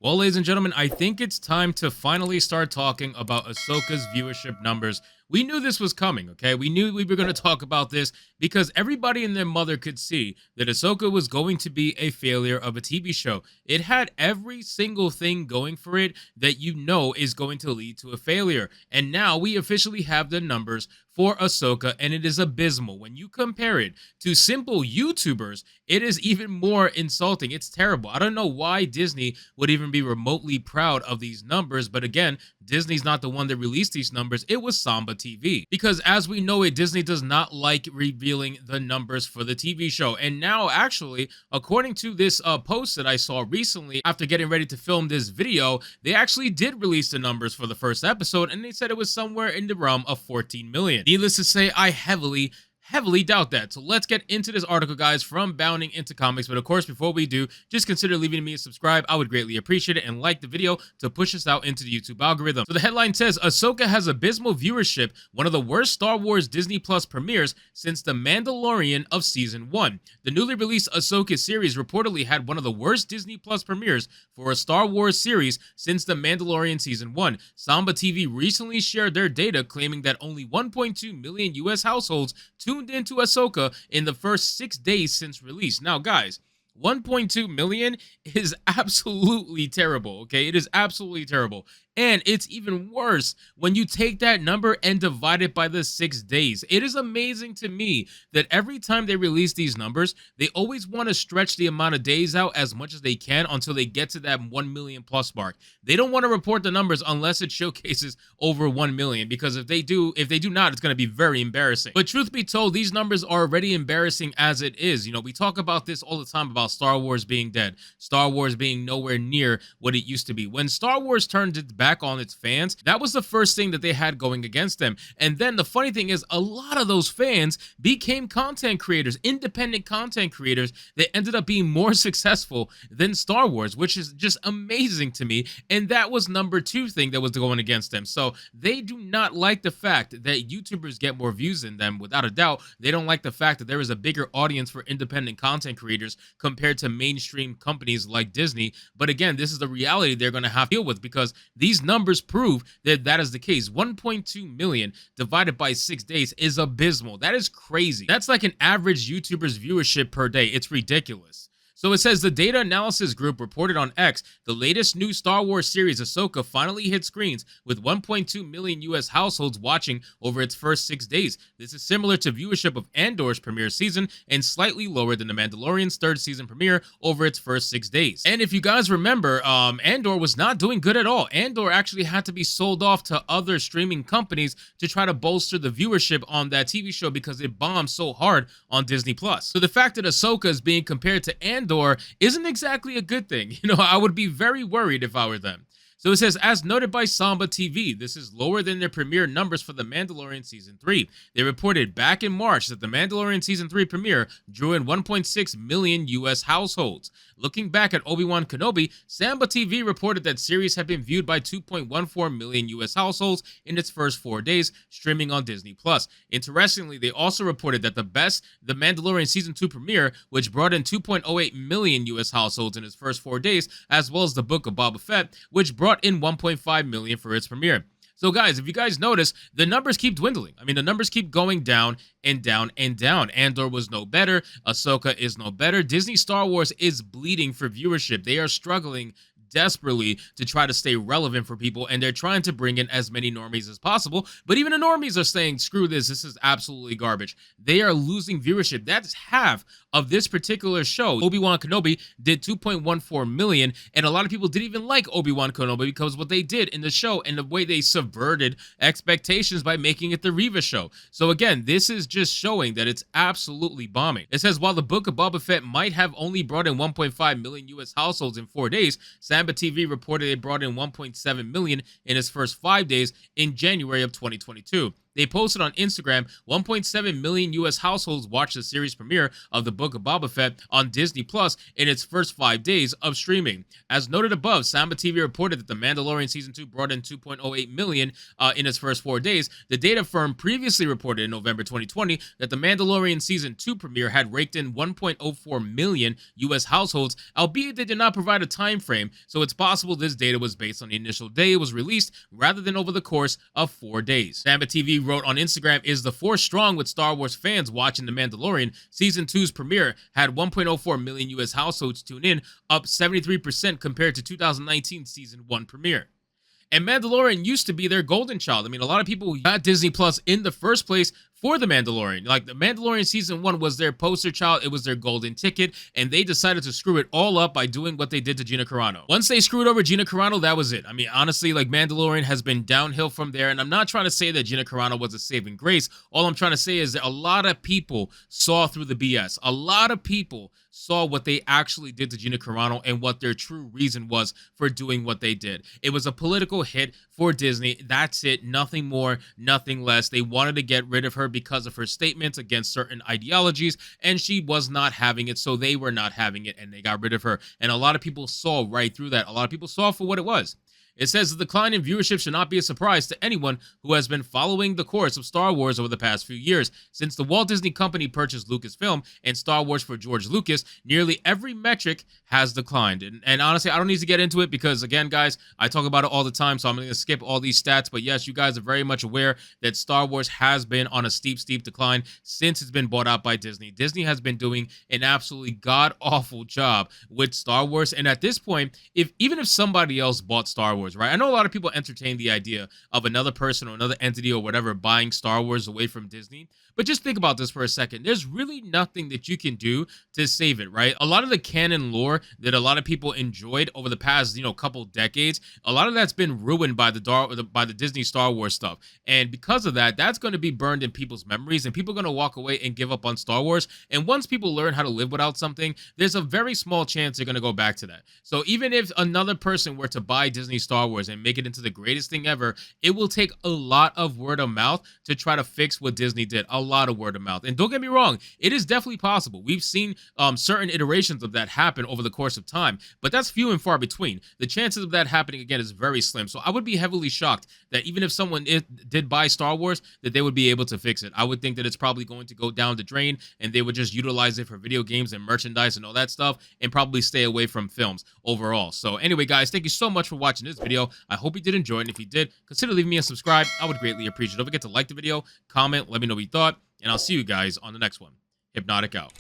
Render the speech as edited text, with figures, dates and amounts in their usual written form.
Well, ladies and gentlemen, I think it's time to finally start talking about Ahsoka's viewership numbers. We knew this was coming, okay? We knew we were going to talk about this because everybody and their mother could see that Ahsoka was going to be a failure of a TV show. It had every single thing going for it that you know is going to lead to a failure. And now we officially have the numbers for Ahsoka, and it is abysmal. When you compare it to simple YouTubers, it is even more insulting. It's terrible. I don't know why Disney would even be remotely proud of these numbers, but again, Disney's not the one that released these numbers. It was Samba TV. Because as we know it, Disney does not like revealing the numbers for the TV show. And now, actually, according to this post that I saw recently after getting ready to film this video, they actually did release the numbers for the first episode, and they said it was somewhere in the realm of 14 million. Needless to say, I heavily doubt that. So let's get into this article, guys, from Bounding into Comics. But of course, before we do, just consider leaving me a subscribe. I would greatly appreciate it, and like the video to push us out into the YouTube algorithm. So the headline says, Ahsoka has abysmal viewership, one of the worst Star Wars Disney Plus premieres since The Mandalorian of Season 1. The newly released Ahsoka series reportedly had one of the worst Disney Plus premieres for a Star Wars series since The Mandalorian Season 1. Samba TV recently shared their data claiming that only 1.2 million US households tuned into Ahsoka in the first 6 days since release. Now, guys, 1.2 million is absolutely terrible, okay? It is absolutely terrible. And it's even worse when you take that number and divide it by the 6 days. It is amazing to me that every time they release these numbers, they always want to stretch the amount of days out as much as they can until they get to that 1 million plus mark. They don't want to report the numbers unless it showcases over 1 million, because if they do not, it's going to be very embarrassing. But truth be told, these numbers are already embarrassing as it is. You know, we talk about this all the time about Star Wars being dead, Star Wars being nowhere near what it used to be. When Star Wars turned its back on its fans, that was the first thing that they had going against them. And then the funny thing is, a lot of those fans became content creators, independent content creators that ended up being more successful than Star Wars, which is just amazing to me. And that was number two thing that was going against them. So they do not like the fact that YouTubers get more views than them. Without a doubt, they don't like the fact that there is a bigger audience for independent content creators compared to mainstream companies like Disney. But again, this is the reality they're going to have to deal with, because these numbers prove that that is the case. 1.2 million divided by 6 days is abysmal. That is crazy. That's like an average YouTuber's viewership per day. It's ridiculous. So it says the data analysis group reported on X the latest new Star Wars series Ahsoka finally hit screens with 1.2 million US households watching over its first 6 days. This is similar to viewership of Andor's premiere season and slightly lower than The Mandalorian's third season premiere over its first 6 days. And if you guys remember, Andor was not doing good at all. Andor actually had to be sold off to other streaming companies to try to bolster the viewership on that TV show because it bombed so hard on Disney Plus. So the fact that Ahsoka is being compared to Andor isn't exactly a good thing. You know, I would be very worried if I were them. So it says, as noted by Samba TV, this is lower than their premiere numbers for The Mandalorian Season 3. They reported back in March that The Mandalorian Season 3 premiere drew in 1.6 million US households. Looking back at Obi-Wan Kenobi, Samba TV reported that series had been viewed by 2.14 million US households in its first 4 days, streaming on Disney+. Interestingly, they also reported that The Mandalorian Season 2 premiere, which brought in 2.08 million US households in its first 4 days, as well as The Book of Boba Fett, which brought in 1.5 million for its premiere. So guys, if you guys notice, the numbers keep dwindling. I mean, the numbers keep going down and down and down. Andor was no better. Ahsoka is no better. Disney Star Wars is bleeding for viewership. They are struggling desperately to try to stay relevant for people, and they're trying to bring in as many normies as possible. But even the normies are saying, screw this is absolutely garbage. They are losing viewership. That's half of this particular show. Obi-Wan Kenobi did 2.14 million, and a lot of people didn't even like Obi-Wan Kenobi because what they did in the show and the way they subverted expectations by making it the Reva show. So again, this is just showing that it's absolutely bombing. It says, while the Book of Boba Fett might have only brought in 1.5 million US households in 4 days, Samba TV reported it brought in 1.7 million in its first 5 days in January of 2022. they posted on Instagram 1.7 million US households watched the series premiere of The Book of Boba Fett on Disney Plus in its first 5 days of streaming. As noted above, Samba TV reported that The Mandalorian Season 2 brought in 2.08 million in its first 4 days. The data firm previously reported in November 2020 that The Mandalorian Season 2 premiere had raked in 1.04 million US households, albeit they did not provide a time frame, so it's possible this data was based on the initial day it was released rather than over the course of 4 days. Samba TV wrote on Instagram, "Is the force strong with Star Wars fans watching The Mandalorian? Season 2's premiere had 1.04 million US households tune in, up 73% compared to 2019 Season 1 premiere." And Mandalorian used to be their golden child. I mean, a lot of people got Disney Plus in the first place for The Mandalorian. Like, The Mandalorian Season 1 was their poster child. It was their golden ticket. And they decided to screw it all up by doing what they did to Gina Carano. Once they screwed over Gina Carano, that was it. I mean, honestly, like, Mandalorian has been downhill from there. And I'm not trying to say that Gina Carano was a saving grace. All I'm trying to say is that a lot of people saw through the BS. A lot of people saw what they actually did to Gina Carano and what their true reason was for doing what they did. It was a political hit for Disney. That's it. Nothing more, nothing less. They wanted to get rid of her because of her statements against certain ideologies, and she was not having it, so they were not having it, and they got rid of her. And a lot of people saw right through that. A lot of people saw for what it was. It says the decline in viewership should not be a surprise to anyone who has been following the course of Star Wars over the past few years. Since the Walt Disney Company purchased Lucasfilm and Star Wars for George Lucas, nearly every metric has declined. And honestly, I don't need to get into it because, again, guys, I talk about it all the time, so I'm going to skip all these stats. But yes, you guys are very much aware that Star Wars has been on a steep, steep decline since it's been bought out by Disney. Disney has been doing an absolutely god-awful job with Star Wars. And at this point, even if somebody else bought Star Wars, right? I know a lot of people entertain the idea of another person or another entity or whatever buying Star Wars away from Disney. But just think about this for a second. There's really nothing that you can do to save it, right? A lot of the canon lore that a lot of people enjoyed over the past, couple decades, a lot of that's been ruined by the Disney Star Wars stuff. And because of that, that's going to be burned in people's memories, and people are going to walk away and give up on Star Wars. And once people learn how to live without something, there's a very small chance they're going to go back to that. So even if another person were to buy Disney Star Wars and make it into the greatest thing ever, it will take a lot of word of mouth to try to fix what Disney did. A lot of word of mouth. And don't get me wrong, it is definitely possible. We've seen certain iterations of that happen over the course of time, but that's few and far between. The chances of that happening again is very slim. So I would be heavily shocked that even if someone did buy Star Wars, that they would be able to fix it. I would think that it's probably going to go down the drain, and they would just utilize it for video games and merchandise and all that stuff, and probably stay away from films overall. So anyway, guys, thank you so much for watching this video. I hope you did enjoy it, and if you did, consider leaving me a subscribe. I would greatly appreciate it. Don't forget to like the video, comment, let me know what you thought, and I'll see you guys on the next one. Hypnotic out.